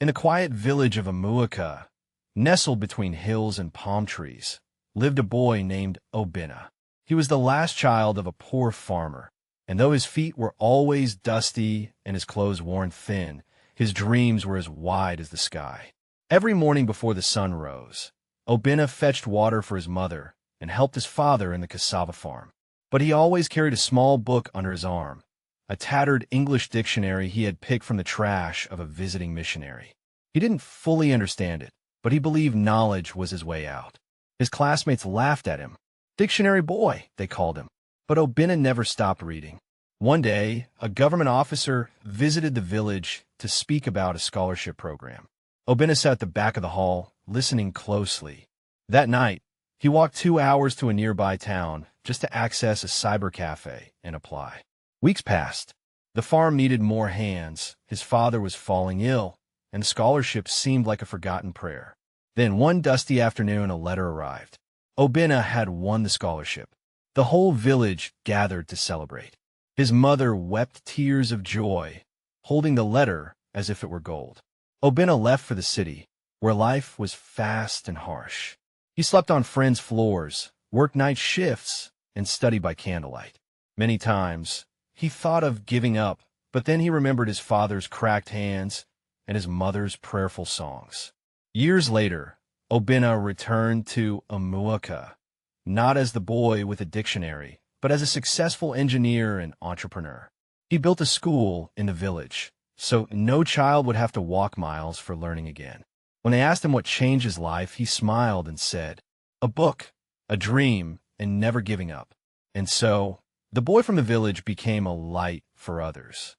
In the quiet village of Amuaka, nestled between hills and palm trees, lived a boy named Obinna. He was the last child of a poor farmer, and though his feet were always dusty and his clothes worn thin, his dreams were as wide as the sky. Every morning before the sun rose, Obinna fetched water for his mother and helped his father in the cassava farm. But he always carried a small book under his arm, a tattered English dictionary he had picked from the trash of a visiting missionary. He didn't fully understand it, but he believed knowledge was his way out. His classmates laughed at him. "Dictionary boy," they called him. But Obinna never stopped reading. One day, a government officer visited the village to speak about a scholarship program. Obinna sat at the back of the hall, listening closely. That night, he walked 2 hours to a nearby town just to access a cyber cafe and apply. Weeks passed. The farm needed more hands, his father was falling ill, and the scholarship seemed like a forgotten prayer. Then one dusty afternoon, a letter arrived. Obinna had won the scholarship. The whole village gathered to celebrate. His mother wept tears of joy, holding the letter as if it were gold. Obinna left for the city, where life was fast and harsh. He slept on friends' floors, worked night shifts, and studied by candlelight. Many times, he thought of giving up, but then he remembered his father's cracked hands and his mother's prayerful songs. Years later, Obinna returned to Amuaka, not as the boy with a dictionary, but as a successful engineer and entrepreneur. He built a school in the village, so no child would have to walk miles for learning again. When they asked him what changed his life, he smiled and said, "A book, a dream, and never giving up." And so, the boy from the village became a light for others.